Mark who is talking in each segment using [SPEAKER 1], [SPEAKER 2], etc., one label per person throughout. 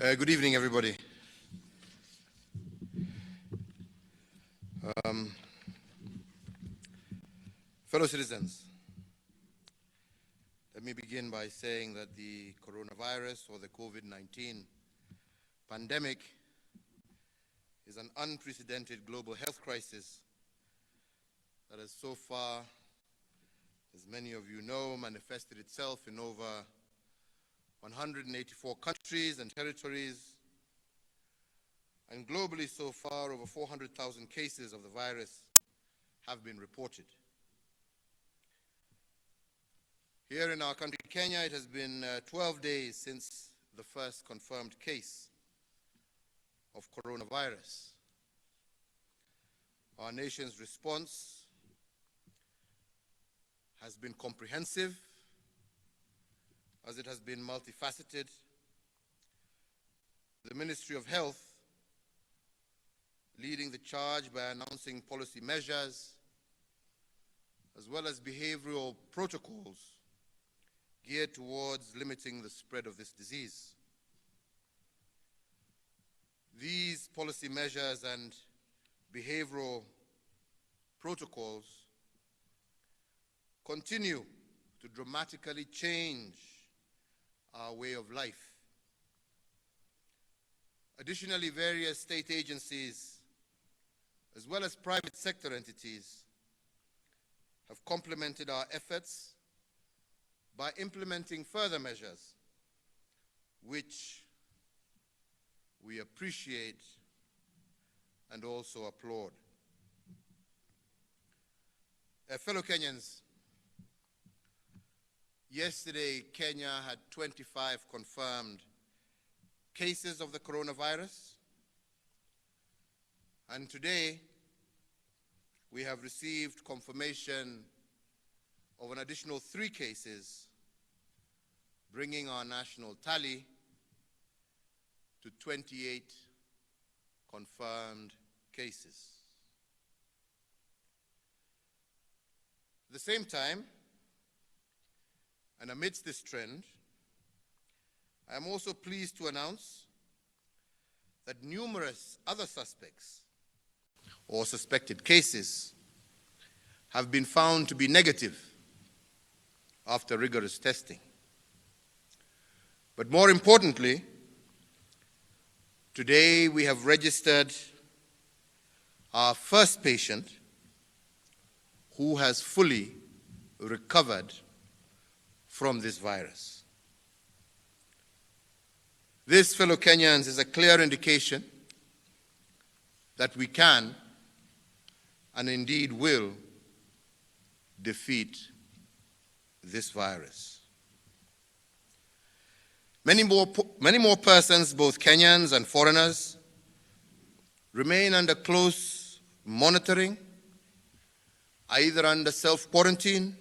[SPEAKER 1] Good evening, everybody. Fellow citizens, let me begin by saying that the coronavirus or the Covid-19 pandemic is an unprecedented global health crisis that has so far, as many of you know, manifested itself in over 184 countries and territories, and globally so far over 400,000 cases of the virus have been reported. Here in our country, Kenya, it has been 12 days since the first confirmed case of coronavirus. Our nation's response has been comprehensive, as it has been multifaceted. The Ministry of Health leading the charge by announcing policy measures as well as behavioral protocols geared towards limiting the spread of this disease. These policy measures and behavioral protocols continue to dramatically change our way of life. Additionally, various state agencies as well as private sector entities have complemented our efforts by implementing further measures, which we appreciate and also applaud. Fellow Kenyans, yesterday Kenya had 25 confirmed cases of the coronavirus, and today we have received confirmation of an additional 3 cases, bringing our national tally to 28 confirmed cases. At the same time, and amidst this trend, I am also pleased to announce that numerous other suspects or suspected cases have been found to be negative after rigorous testing. But more importantly, today we have registered our first patient who has fully recovered from this virus. This, fellow Kenyans, is a clear indication that we can and indeed will defeat this virus. Many more persons, both Kenyans and foreigners, remain under close monitoring, either under self-quarantine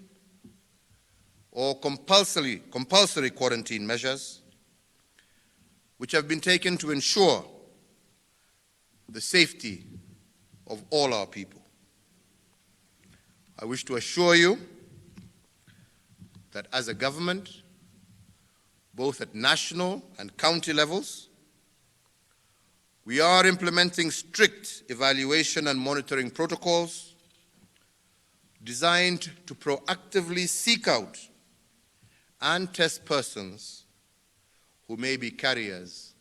[SPEAKER 1] or compulsory quarantine measures, which have been taken to ensure the safety of all our people. I wish to assure you that as a government, both at national and county levels, we are implementing strict evaluation and monitoring protocols designed to proactively seek out and test persons who may be carriers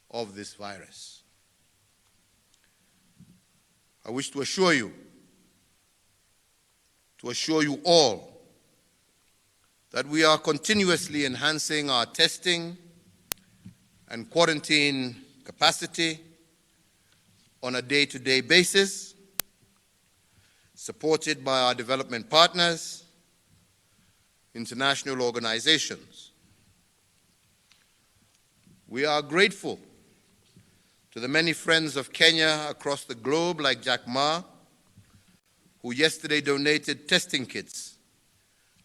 [SPEAKER 1] of this virus. I wish to assure you all, that we are continuously enhancing our testing and quarantine capacity on a day-to-day basis, supported by our development partners, international organizations. We are grateful to the many friends of Kenya across the globe, like Jack Ma, who yesterday donated testing kits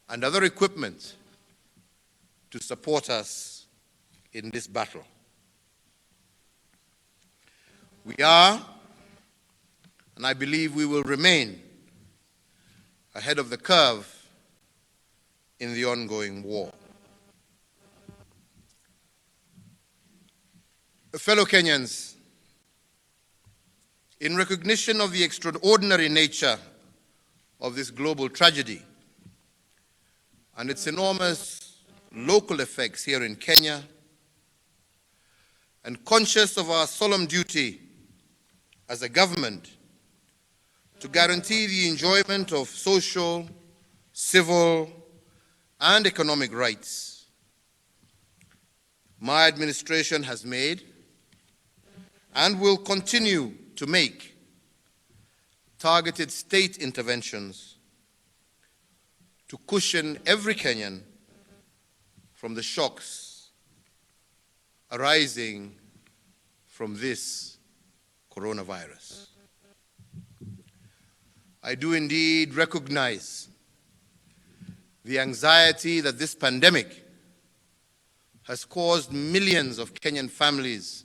[SPEAKER 1] and other equipment to support us in this battle. We are, and I believe we will remain, ahead of the curve in the ongoing war. Fellow Kenyans, in recognition of the extraordinary nature of this global tragedy and its enormous local effects here in Kenya, and conscious of our solemn duty as a government to guarantee the enjoyment of social, civil, and economic rights, my administration has made and will continue to make targeted state interventions to cushion every Kenyan from the shocks arising from this coronavirus. I do indeed recognize the anxiety that this pandemic has caused millions of Kenyan families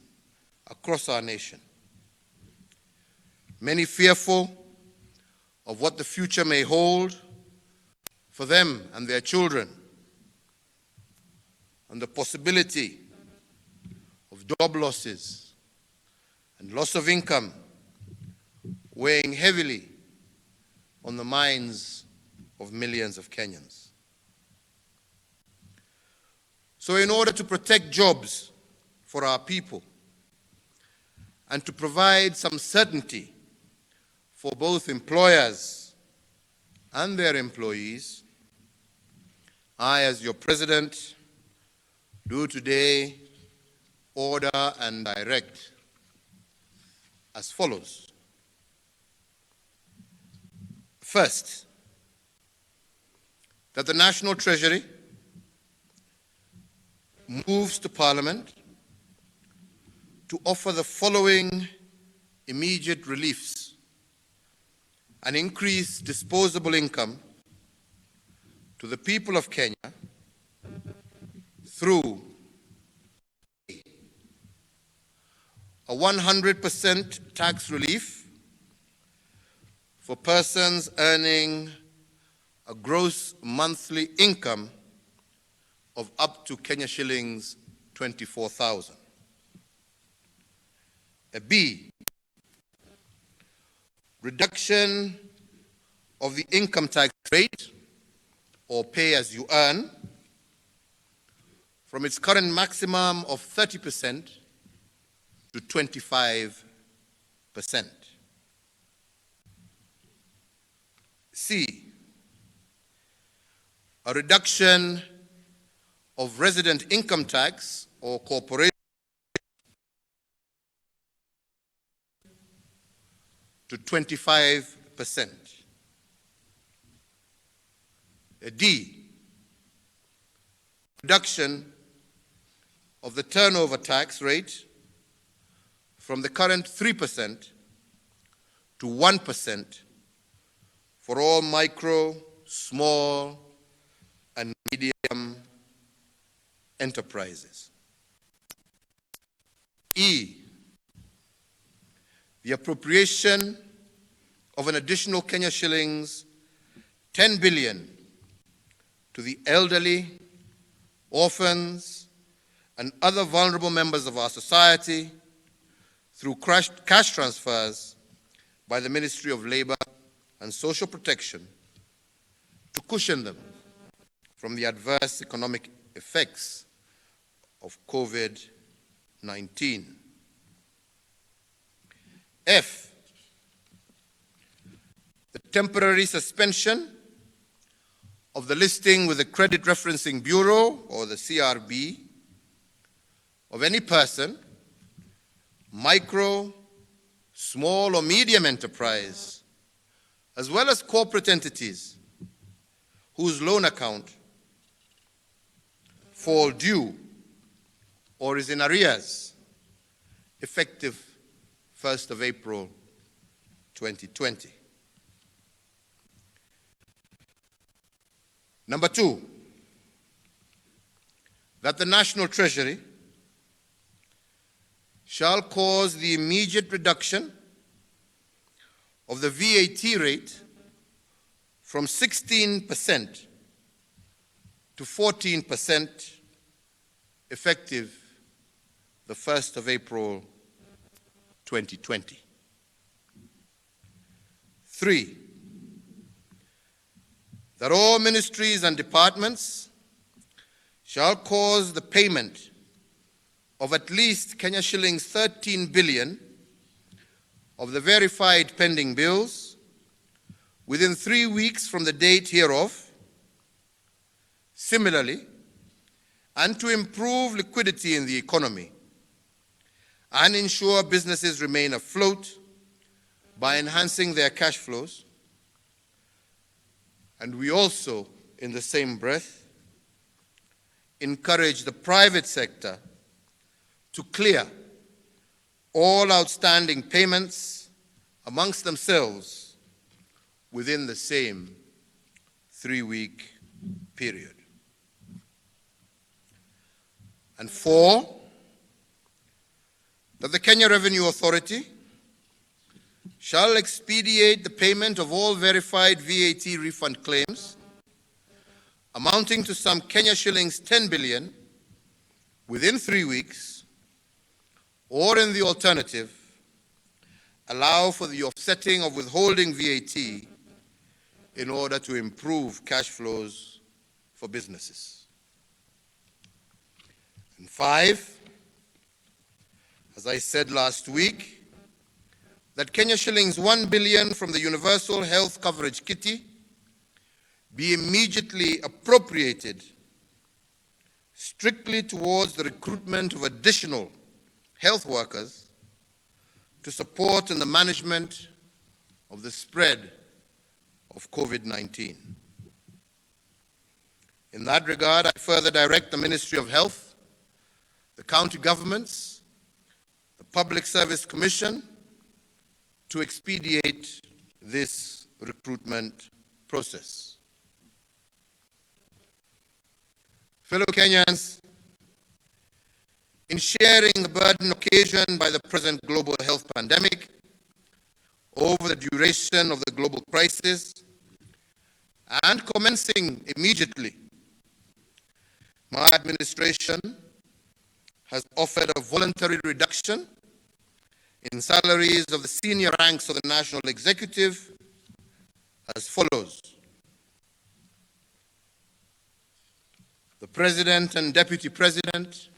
[SPEAKER 1] across our nation. Many fearful of what the future may hold for them and their children, and the possibility of job losses and loss of income weighing heavily on the minds of millions of Kenyans. So in order to protect jobs for our people and to provide some certainty for both employers and their employees, I, as your President, do today order and direct as follows. First, that the National Treasury moves to Parliament to offer the following immediate reliefs: an increased disposable income to the people of Kenya through a 100% tax relief for persons earning a gross monthly income of up to Kenya shillings 24,000. B, reduction of the income tax rate or pay as you earn from its current maximum of 30% to 25%. C, a reduction of resident income tax or corporation to 25%. D, reduction of the turnover tax rate from the current 3% to 1% for all micro, small, and medium enterprises. E, the appropriation of an additional Kenya shillings 10 billion to the elderly, orphans, and other vulnerable members of our society through cash transfers by the Ministry of Labour and Social Protection to cushion them from the adverse economic effects of COVID-19. F, the temporary suspension of the listing with the Credit Referencing Bureau, or the CRB, of any person, micro, small or medium enterprise, as well as corporate entities whose loan account fall due or is in arrears, effective 1st of April 2020. Number 2, that the National Treasury shall cause the immediate reduction of the VAT rate from 16% to 14% effective the 1st of April 2020. 3, that all ministries and departments shall cause the payment of at least Kenya shillings 13 billion of the verified pending bills within 3 weeks from the date hereof. Similarly, and to improve liquidity in the economy and ensure businesses remain afloat by enhancing their cash flows. And we also, in the same breath, encourage the private sector to clear all outstanding payments amongst themselves within the same 3-week period. And 4, that the Kenya Revenue Authority shall expedite the payment of all verified VAT refund claims amounting to some Kenya shillings 10 billion within 3 weeks, or in the alternative, allow for the offsetting of withholding VAT in order to improve cash flows for businesses. And 5, as I said last week, that Kenya shillings 1 billion from the Universal Health Coverage Kitty be immediately appropriated strictly towards the recruitment of additional health workers to support in the management of the spread of COVID-19. In that regard, I further direct the Ministry of Health, the county governments, the Public Service Commission to expedite this recruitment process. Fellow Kenyans, in sharing the burden occasioned by the present global health pandemic over the duration of the global crisis and commencing immediately, my administration has offered a voluntary reduction in salaries of the senior ranks of the National Executive as follows. The President and Deputy President,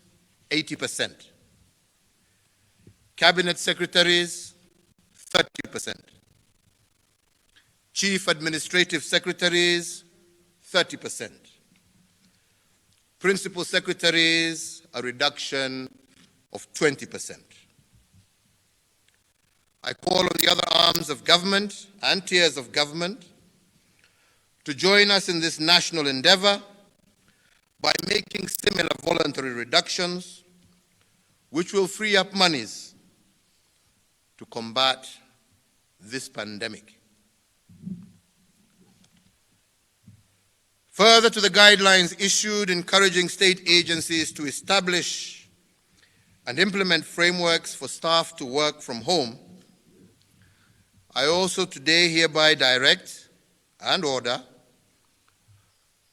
[SPEAKER 1] 80%. Cabinet Secretaries, 30%. Chief Administrative Secretaries, 30%. Principal Secretaries, a reduction of 20%. I call on the other arms of government and tiers of government to join us in this national endeavor by making similar voluntary reductions, which will free up monies to combat this pandemic. Further to the guidelines issued encouraging state agencies to establish and implement frameworks for staff to work from home, I also today hereby direct and order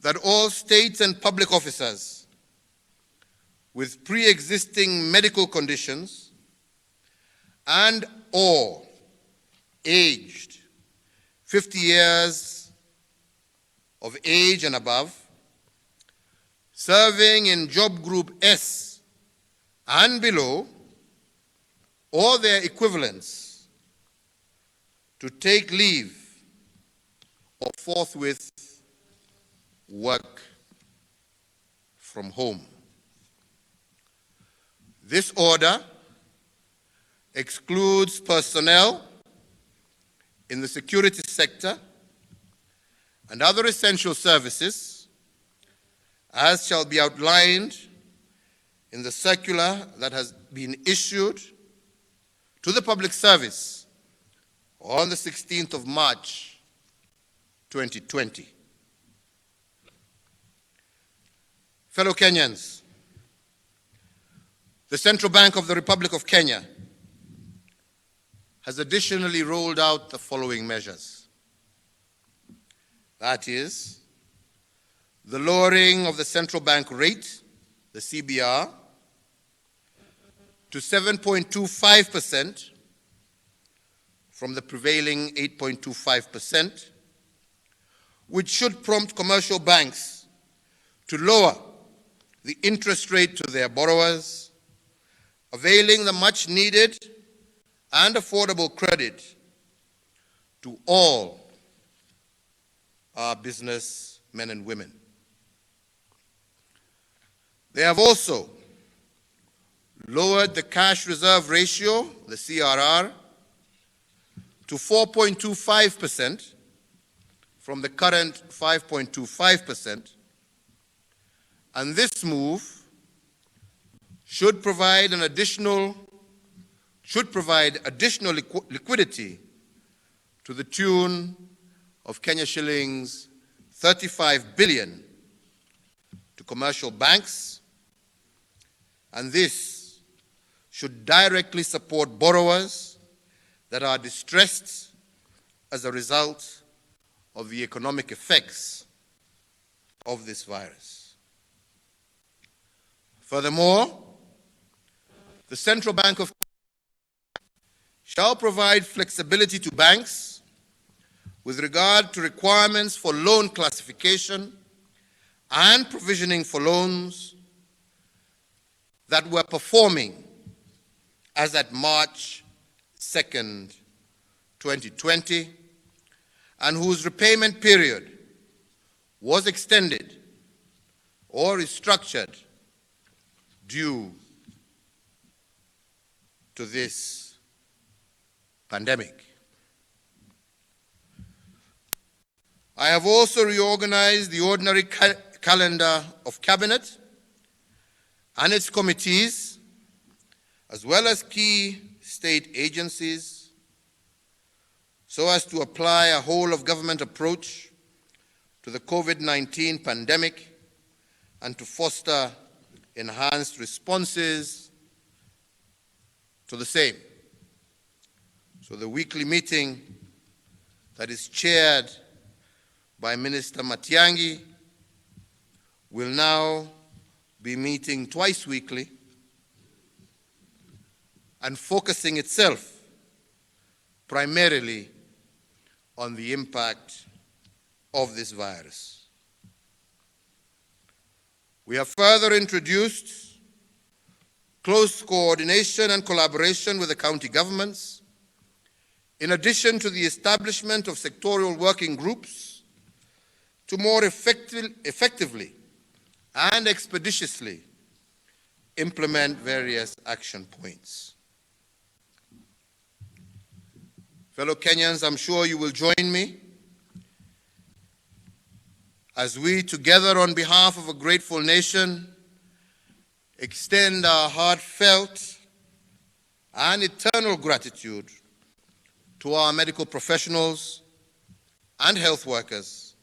[SPEAKER 1] that all state and public officers with pre-existing medical conditions and or aged 50 years of age and above, serving in job group S and below, or their equivalents, to take leave or forthwith work from home. This order excludes personnel in the security sector and other essential services, as shall be outlined in the circular that has been issued to the public service on the 16th of March, 2020. Fellow Kenyans, the Central Bank of the Republic of Kenya has additionally rolled out the following measures. That is, the lowering of the central bank rate, the CBR, to 7.25% from the prevailing 8.25%, which should prompt commercial banks to lower the interest rate to their borrowers, availing the much needed and affordable credit to all our businessmen and women. They have also lowered the cash reserve ratio, the CRR, to 4.25% from the current 5.25%, and this move should provide additional liquidity to the tune of Kenya shillings 35 billion to commercial banks, and this should directly support borrowers that are distressed as a result of the economic effects of this virus. Furthermore, the Central Bank of Kenya shall provide flexibility to banks with regard to requirements for loan classification and provisioning for loans that were performing as at March 2nd, 2020, and whose repayment period was extended or restructured due to this pandemic. I have also reorganized the ordinary calendar of Cabinet and its committees, as well as key state agencies, so as to apply a whole-of-government approach to the COVID-19 pandemic and to foster enhanced responses to the same. So the weekly meeting that is chaired by Minister Matiang'i will now be meeting twice weekly and focusing itself primarily on the impact of this virus. We have further introduced close coordination and collaboration with the county governments, in addition to the establishment of sectorial working groups to more effectively and expeditiously implement various action points. Fellow Kenyans, I'm sure you will join me as we together, on behalf of a grateful nation, extend our heartfelt and eternal gratitude to our medical professionals and health workers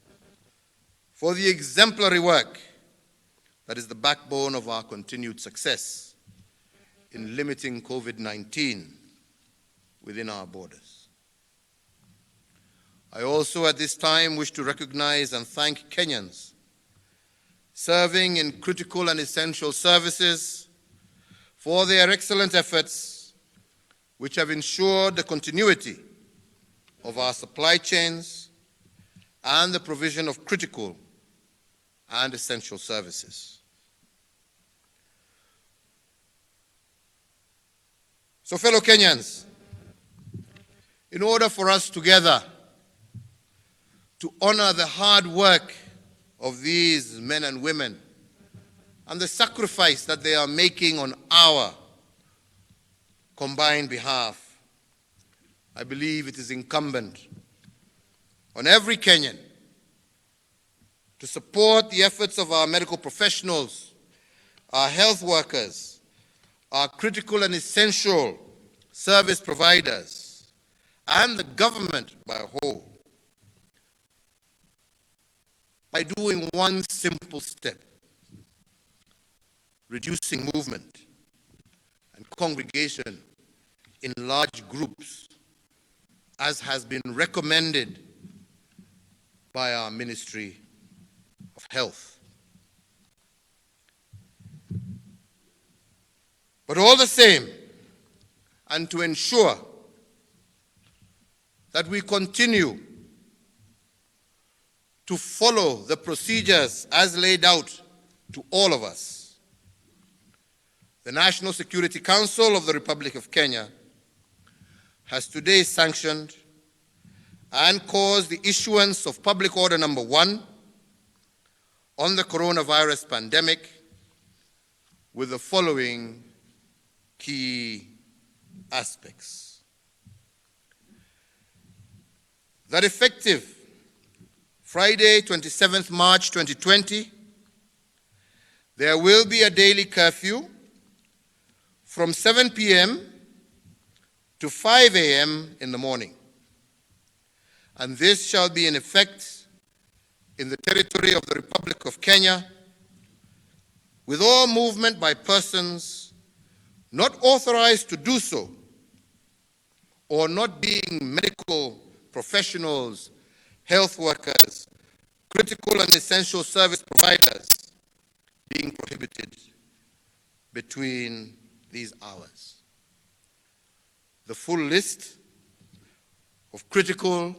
[SPEAKER 1] for the exemplary work that is the backbone of our continued success in limiting COVID-19 within our borders. I also at this time wish to recognize and thank Kenyans serving in critical and essential services for their excellent efforts, which have ensured the continuity of our supply chains and the provision of critical and essential services. So, fellow Kenyans, in order for us together to honor the hard work of these men and women and the sacrifice that they are making on our combined behalf, I believe it is incumbent on every Kenyan to support the efforts of our medical professionals, our health workers, our critical and essential service providers, and the government by a whole, by doing one simple step: reducing movement and congregation in large groups, as has been recommended by our Ministry of Health. But all the same, and to ensure that we continue to follow the procedures as laid out to all of us. The National Security Council of the Republic of Kenya has today sanctioned and caused the issuance of Public Order Number 1 on the coronavirus pandemic with the following key aspects. That effective Friday, 27th March 2020, there will be a daily curfew from 7 p.m. to 5 a.m. in the morning. And this shall be in effect in the territory of the Republic of Kenya, with all movement by persons not authorized to do so, or not being medical professionals, health workers, critical and essential service providers, being prohibited between these hours. The full list of critical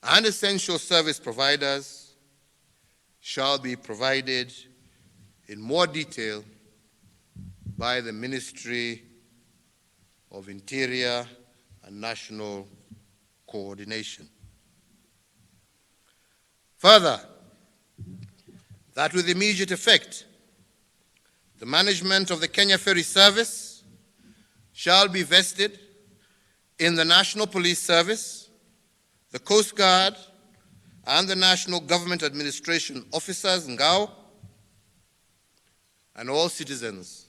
[SPEAKER 1] and essential service providers shall be provided in more detail by the Ministry of Interior and National Coordination. Further, that with immediate effect, the management of the Kenya Ferry Service shall be vested in the National Police Service, the Coast Guard, and the National Government Administration Officers, NGAO, and all citizens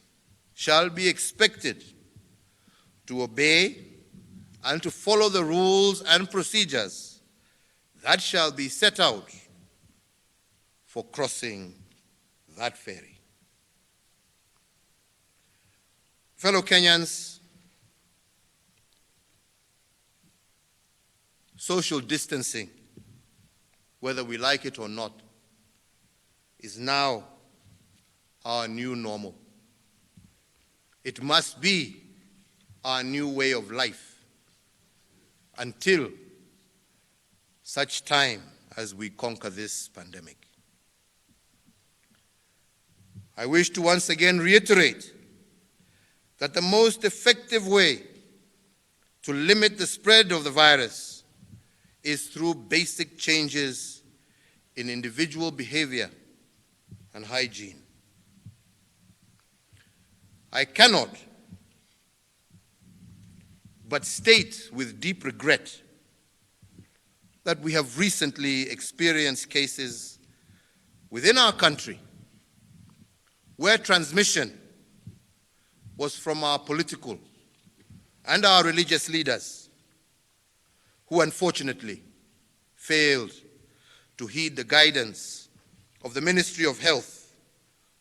[SPEAKER 1] shall be expected to obey and to follow the rules and procedures that shall be set out for crossing that ferry. Fellow Kenyans, social distancing, whether we like it or not, is now our new normal. It must be our new way of life until such time as we conquer this pandemic. I wish to once again reiterate that the most effective way to limit the spread of the virus is through basic changes in individual behavior and hygiene. I cannot but state with deep regret that we have recently experienced cases within our country where transmission was from our political and our religious leaders, who unfortunately failed to heed the guidance of the Ministry of Health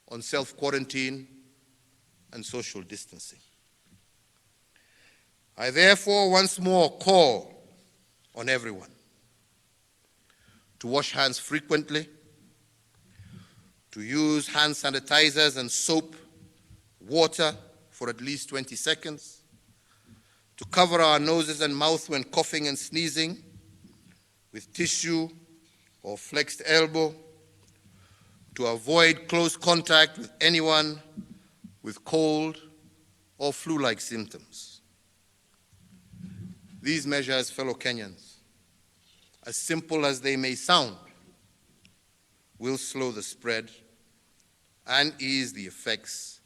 [SPEAKER 1] on self-quarantine and social distancing. I therefore once more call on everyone to wash hands frequently, to use hand sanitizers and soap, water for at least 20 seconds, to cover our noses and mouth when coughing and sneezing with tissue or flexed elbow, to avoid close contact with anyone with cold or flu-like symptoms. These measures, fellow Kenyans, as simple as they may sound, will slow the spread and ease the effects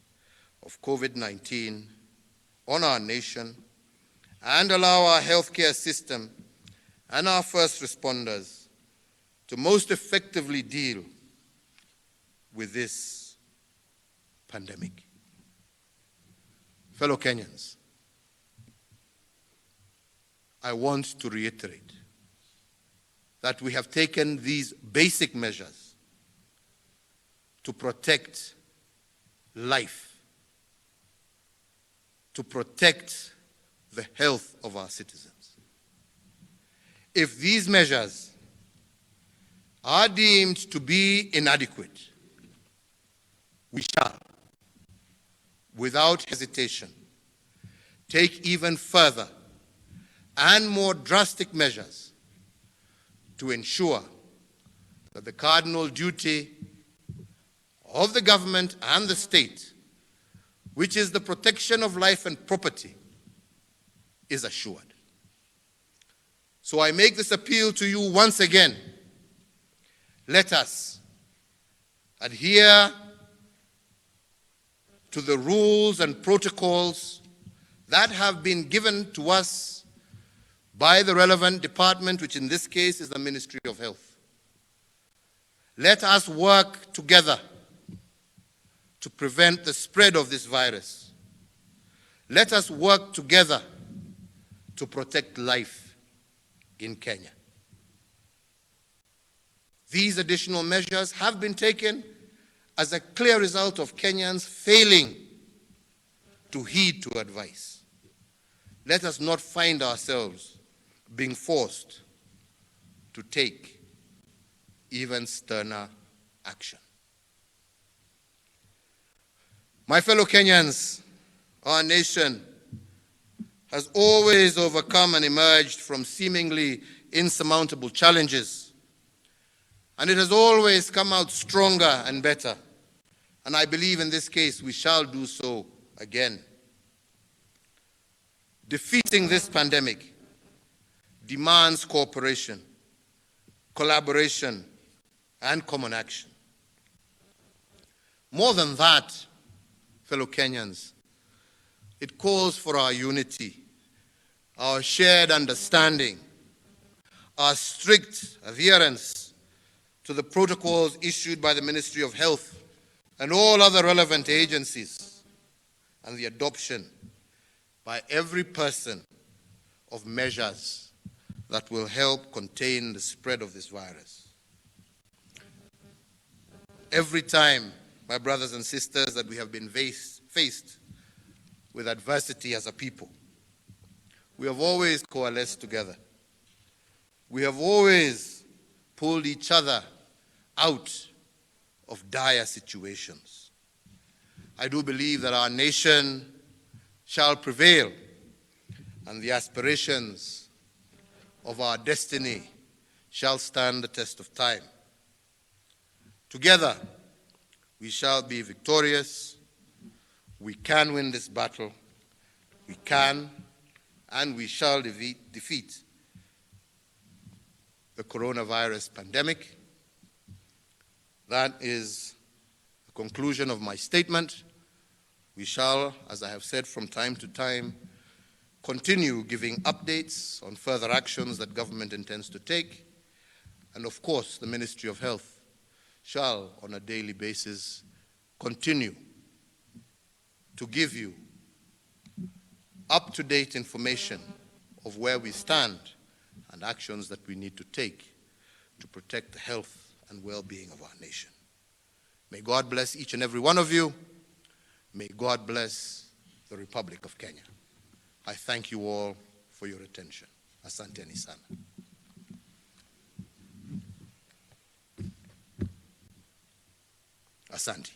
[SPEAKER 1] of COVID-19 on our nation and allow our healthcare system and our first responders to most effectively deal with this pandemic. Fellow Kenyans, I want to reiterate that we have taken these basic measures to protect life, to protect the health of our citizens. If these measures are deemed to be inadequate, we shall, without hesitation, take even further and more drastic measures to ensure that the cardinal duty of the government and the state, which is the protection of life and property, is assured. So I make this appeal to you once again. Let us adhere to the rules and protocols that have been given to us by the relevant department, which in this case is the Ministry of Health. Let us work together to prevent the spread of this virus. Let us work together to protect life in Kenya. These additional measures have been taken as a clear result of Kenyans failing to heed to advice. Let us not find ourselves being forced to take even sterner action. My fellow Kenyans, our nation has always overcome and emerged from seemingly insurmountable challenges, and it has always come out stronger and better. And I believe in this case we shall do so again. Defeating this pandemic demands cooperation, collaboration, and common action. More than that, fellow Kenyans, it calls for our unity, our shared understanding, our strict adherence to the protocols issued by the Ministry of Health and all other relevant agencies, and the adoption by every person of measures that will help contain the spread of this virus. Every time, my brothers and sisters, that we have been faced with adversity as a people, we have always coalesced together. We have always pulled each other out of dire situations. I do believe that our nation shall prevail, and the aspirations of our destiny shall stand the test of time. Together, we shall be victorious. We can win this battle. We can and we shall defeat the coronavirus pandemic. That is the conclusion of my statement. We shall, as I have said from time to time, continue giving updates on further actions that government intends to take. And of course, the Ministry of Health shall, on a daily basis, continue to give you up-to-date information of where we stand and actions that we need to take to protect the health and well-being of our nation. May God bless each and every one of you. May God bless the Republic of Kenya. I thank you all for your attention. Asanteni sana. Asante.